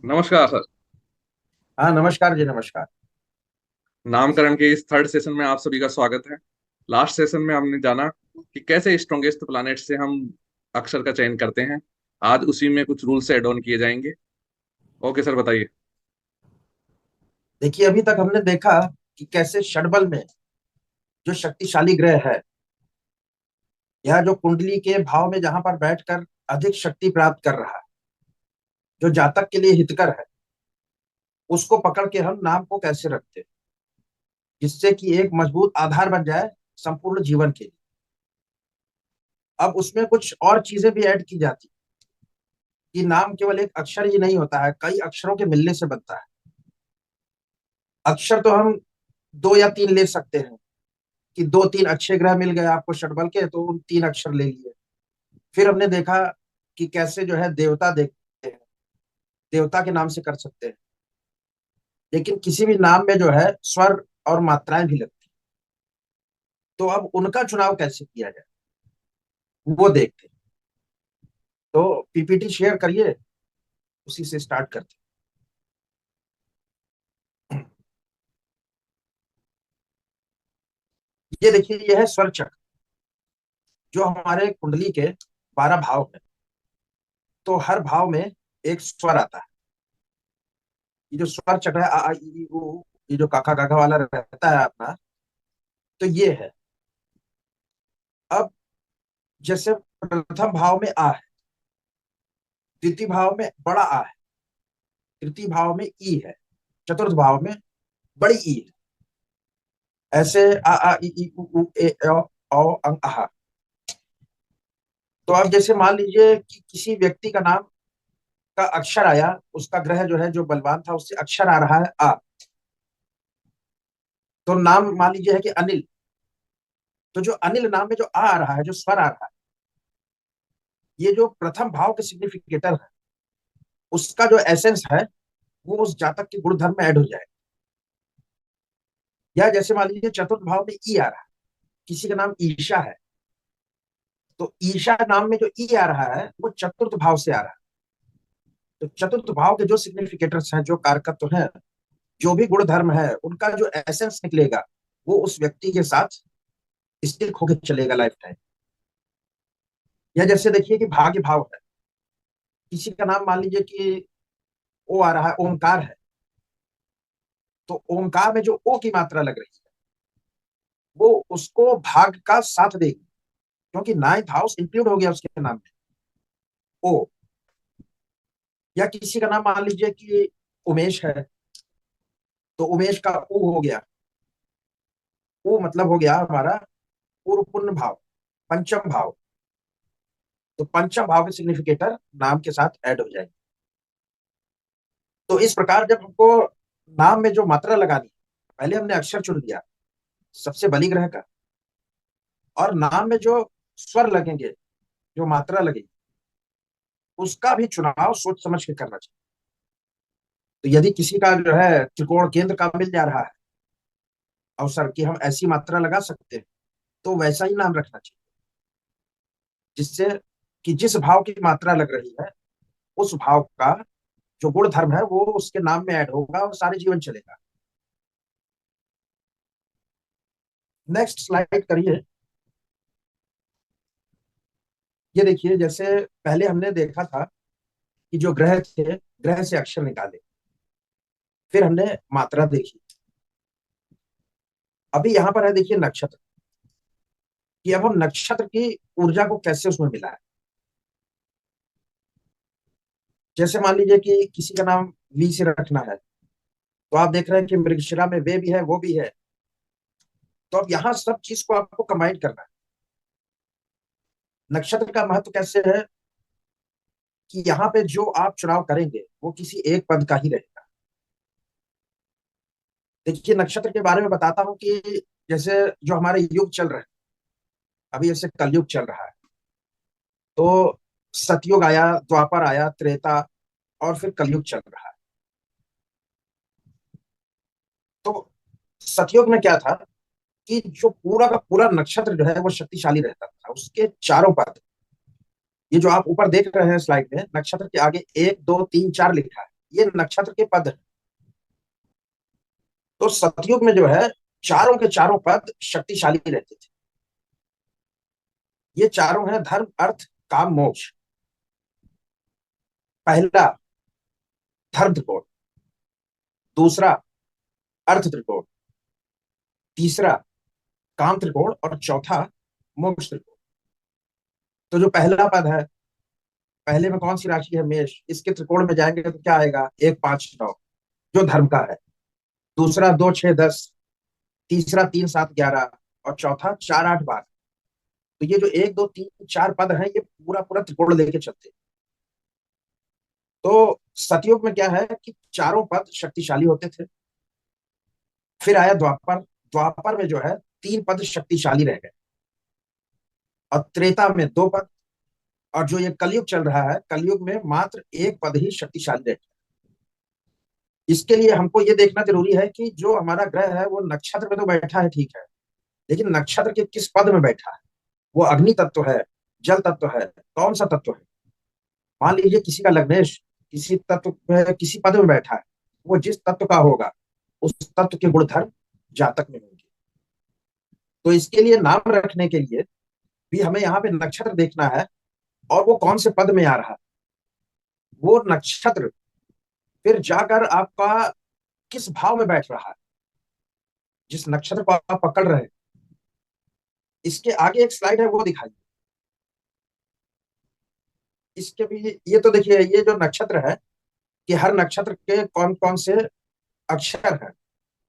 नमस्कार सर। हाँ, नमस्कार जी, नमस्कार। नामकरण के इस थर्ड सेशन में आप सभी का स्वागत है। लास्ट सेशन में हमने जाना कि कैसे स्ट्रॉन्गेस्ट प्लैनेट से हम अक्षर का चयन करते हैं। आज उसी में कुछ रूल्स ऐड ऑन किए जाएंगे। ओके सर, बताइए। देखिए, अभी तक हमने देखा कि कैसे षडबल में जो शक्तिशाली ग्रह है, यह जो कुंडली के भाव में जहां पर बैठकर अधिक शक्ति प्राप्त कर रहा है, जो जातक के लिए हितकर है, उसको पकड़ के हम नाम को कैसे रखते हैं, जिससे कि एक मजबूत आधार बन जाए संपूर्ण जीवन के लिए। अब उसमें कुछ और चीजें भी ऐड की जाती कि नाम केवल एक अक्षर ही नहीं होता है, कई अक्षरों के मिलने से बनता है। अक्षर तो हम दो या तीन ले सकते हैं कि दो तीन अच्छे ग्रह मिल गए आपको षडबल के, तो उन तीन अक्षर ले लिए। फिर हमने देखा कि कैसे जो है देवता देखते हैं, देवता के नाम से कर सकते हैं, लेकिन किसी भी नाम में जो है स्वर और मात्राएं भी लगती हैं। तो अब उनका चुनाव कैसे किया जाए, वो देखते हैं। तो पीपीटी शेयर करिए, उसी से स्टार्ट करते हैं। ये देखिए, ये है स्वर चक्र, जो हमारे कुंडली के 12 भाव है। तो हर भाव में एक स्वर आता है। ये जो स्वर चक्र है, आ आ ई ई उ, ये जो काका काका वाला रहता है अपना, तो ये है। अब जैसे प्रथम भाव में आ है, द्वितीय भाव में बड़ा आ है, तृतीय भाव में ई है, चतुर्थ भाव में बड़ी ई है। ऐसे आ आ ई ई उ उ ए औ अंग आहा। तो अब जैसे मान लीजिए कि किसी व्यक्ति का नाम का अक्षर आया, उसका ग्रह जो है जो बलवान था, उससे अक्षर आ रहा है आ। तो नाम मान लीजिए है कि अनिल। तो जो अनिल नाम में जो आ रहा है, जो स्वर आ रहा है, ये जो प्रथम भाव के सिग्निफिकेटर है, उसका जो एसेंस है, वो उस जातक के गुण धर्म में ऐड हो जाए। या जैसे मान लीजिए चतुर्थ भाव में ई आ रहा है, किसी का नाम ईशा है, तो ईशा नाम में जो ई आ रहा है वो चतुर्थ भाव से आ रहा है। तो चतुर्थ भाव के जो सिग्निफिकेटर्स हैं, जो कारकत्व हैं, जो भी गुण धर्म है, उनका जो एसेंस निकलेगा, वो उस व्यक्ति के साथ स्टिक होकर चलेगा लाइफ टाइम। या जैसे देखिए कि भाग्य भाव है, किसी का नाम मान लीजिए कि ओ आ रहा है, ओमकार है। तो ओमकार में जो ओ की मात्रा लग रही है, वो उसको भाग का साथ देगी, क्योंकि नाइन्थ हाउस इंक्लूड हो गया उसके नाम में, ओ। या किसी का नाम मान लीजिए कि उमेश है, तो उमेश का ऊ हो गया। ऊ मतलब हो गया हमारा पूर्व पुण्य भाव, पंचम भाव। तो पंचम भाव के सिग्निफिकेटर नाम के साथ ऐड हो जाएंगे। तो इस प्रकार जब हमको नाम में जो मात्रा लगानी है, पहले हमने अक्षर चुन लिया सबसे बली ग्रह का, और नाम में जो स्वर लगेंगे, जो मात्रा लगेगी, उसका भी चुनाव सोच समझ के करना चाहिए। तो यदि किसी का जो है त्रिकोण केंद्र का मिल जा रहा है अवसर कि हम ऐसी मात्रा लगा सकते हैं, तो वैसा ही नाम रखना चाहिए, जिससे कि जिस भाव की मात्रा लग रही है, उस भाव का जो गुण धर्म है वो उसके नाम में ऐड होगा और सारे जीवन चलेगा। नेक्स्ट स्लाइड करिए। ये देखिए, जैसे पहले हमने देखा था कि जो ग्रह थे, ग्रह से अक्षर निकाले, फिर हमने मात्रा देखी। अभी यहाँ पर है, देखिए नक्षत्र, कि अब हम नक्षत्र की ऊर्जा को कैसे उसमें मिला है। जैसे मान लीजिए कि किसी का नाम वी से रखना है, तो आप देख रहे हैं कि मृगशिरा में वे भी है, वो भी है। तो अब यहाँ सब चीज को आपको कंबाइन करना है। नक्षत्र का महत्व कैसे है कि यहाँ पे जो आप चुनाव करेंगे वो किसी एक पद का ही रहेगा। देखिए, नक्षत्र के बारे में बताता हूँ कि जैसे जो हमारे युग चल रहे हैं, अभी जैसे कलयुग चल रहा है, तो सतयुग आया, द्वापर आया, त्रेता, और फिर कलयुग चल रहा है। तो सतयुग में क्या था कि जो पूरा का पूरा नक्षत्र जो है वो शक्तिशाली रहता था, उसके चारों पद। ये जो आप ऊपर देख रहे हैं स्लाइड में, नक्षत्र के आगे एक दो तीन चार लिखा है, ये नक्षत्र के पद हैं। तो सतयुग में जो है चारों के चारों पद शक्तिशाली रहते थे। ये चारों हैं धर्म अर्थ काम मोक्ष। पहला धर्म त्रिकोण, दूसरा अर्थ त्रिकोण, तीसरा काम त्रिकोण और चौथा मोक्ष त्रिकोण। तो जो पहला पद है, पहले में कौन सी राशि है? मेष। इसके त्रिकोण में जाएंगे तो क्या आएगा? 1 5 9, जो धर्म का है। दूसरा 2 6 10, तीसरा 3 7 11 और चौथा 4 8 12। तो ये जो 1 2 3 4 पद हैं, ये पूरा पूरा त्रिकोण लेके चलते हैं। तो सतयुग में क्या है कि चारों पद शक्तिशाली होते थे। फिर आया द्वापर। द्वापर में जो है 3 पद शक्तिशाली रह गए, और त्रेता में 2 पद। और जो ये कलयुग चल रहा है, कलयुग में मात्र 1 पद ही शक्तिशाली रह गए। इसके लिए हमको ये देखना जरूरी है कि जो हमारा ग्रह है वो नक्षत्र में तो बैठा है, ठीक है, लेकिन नक्षत्र के किस पद में बैठा है? वो अग्नि तत्व है, जल तत्व है, कौन सा तत्व है? मान लीजिए किसी का लग्नेश किसी तत्व में, किसी पद में बैठा है, वो जिस तत्व का होगा उस तत्व के गुणधर्म जातक में होंगे। तो इसके लिए नाम रखने के लिए भी हमें यहाँ पे नक्षत्र देखना है, और वो कौन से पद में आ रहा है। वो नक्षत्र फिर जाकर आपका किस भाव में बैठ रहा है, जिस नक्षत्र को आप पकड़ रहे हैं। इसके आगे एक स्लाइड है, वो दिखाइए। इसके भी ये तो देखिए, ये जो नक्षत्र है कि हर नक्षत्र के कौन कौन से अक्षर हैं।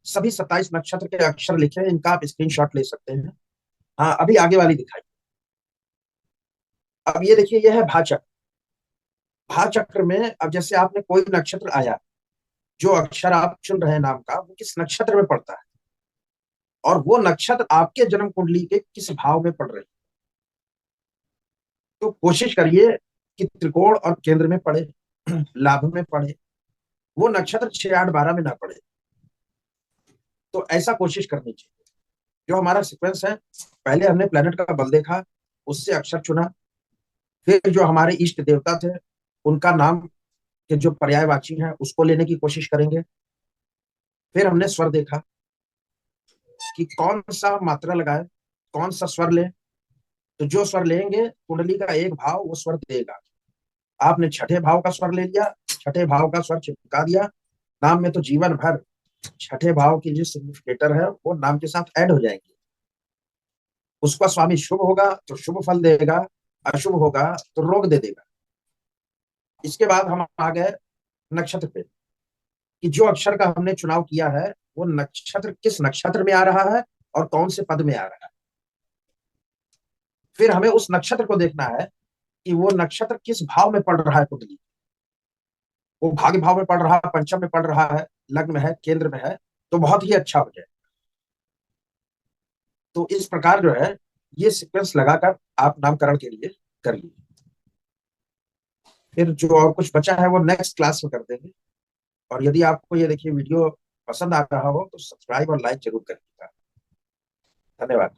सभी 27 नक्षत्र के अक्षर लिखे हैं, इनका आप स्क्रीनशॉट ले सकते हैं। हाँ, अभी आगे वाली दिखाइए। अब ये देखिए, ये है भाचक। भाचक्र में अब जैसे आपने कोई नक्षत्र आया, जो अक्षर आप चुन रहे हैं नाम का, वो किस नक्षत्र में पड़ता है, और वो नक्षत्र आपके जन्म कुंडली के किस भाव में पड़ रही है। तो कोशिश करिए कि त्रिकोण और केंद्र में पड़े, लाभ में पड़े, वो नक्षत्र 6 8 12 में ना पड़े। तो ऐसा कोशिश करनी चाहिए। जो हमारा सीक्वेंस है, पहले हमने प्लेनेट का बल देखा, उससे अक्षर चुना। फिर जो हमारे इष्ट देवता थे, उनका नाम के जो पर्यायवाची हैं उसको लेने की कोशिश करेंगे। फिर हमने स्वर देखा कि कौन सा मात्रा लगाए, कौन सा स्वर ले। तो जो स्वर लेंगे, कुंडली का एक भाव वो स्वर देगा। आपने छठे भाव का स्वर ले लिया, छठे भाव का स्वर चिपका दिया नाम में, तो जीवन भर छठे भाव की जो सिग्निफिकेटर है वो नाम के साथ ऐड हो जाएंगे। उसका स्वामी शुभ होगा तो शुभ फल देगा, अशुभ होगा तो रोग दे देगा। इसके बाद हम आ गए नक्षत्र पे, कि जो अक्षर का हमने चुनाव किया है वो नक्षत्र किस नक्षत्र में आ रहा है और कौन से पद में आ रहा है। फिर हमें उस नक्षत्र को देखना है कि वो नक्षत्र किस भाव में पड़ रहा है कुंडली। वो भाग्य भाव में पड़ रहा है, पंचम में पड़ रहा है, लग्न में है, केंद्र में है, तो बहुत ही अच्छा हो जाए। तो इस प्रकार जो है ये सीक्वेंस लगाकर आप नामकरण के लिए कर लीजिए। फिर जो और कुछ बचा है वो नेक्स्ट क्लास में कर देंगे। और यदि आपको ये देखिए वीडियो पसंद आ रहा हो तो सब्सक्राइब और लाइक जरूर करिएगा। धन्यवाद।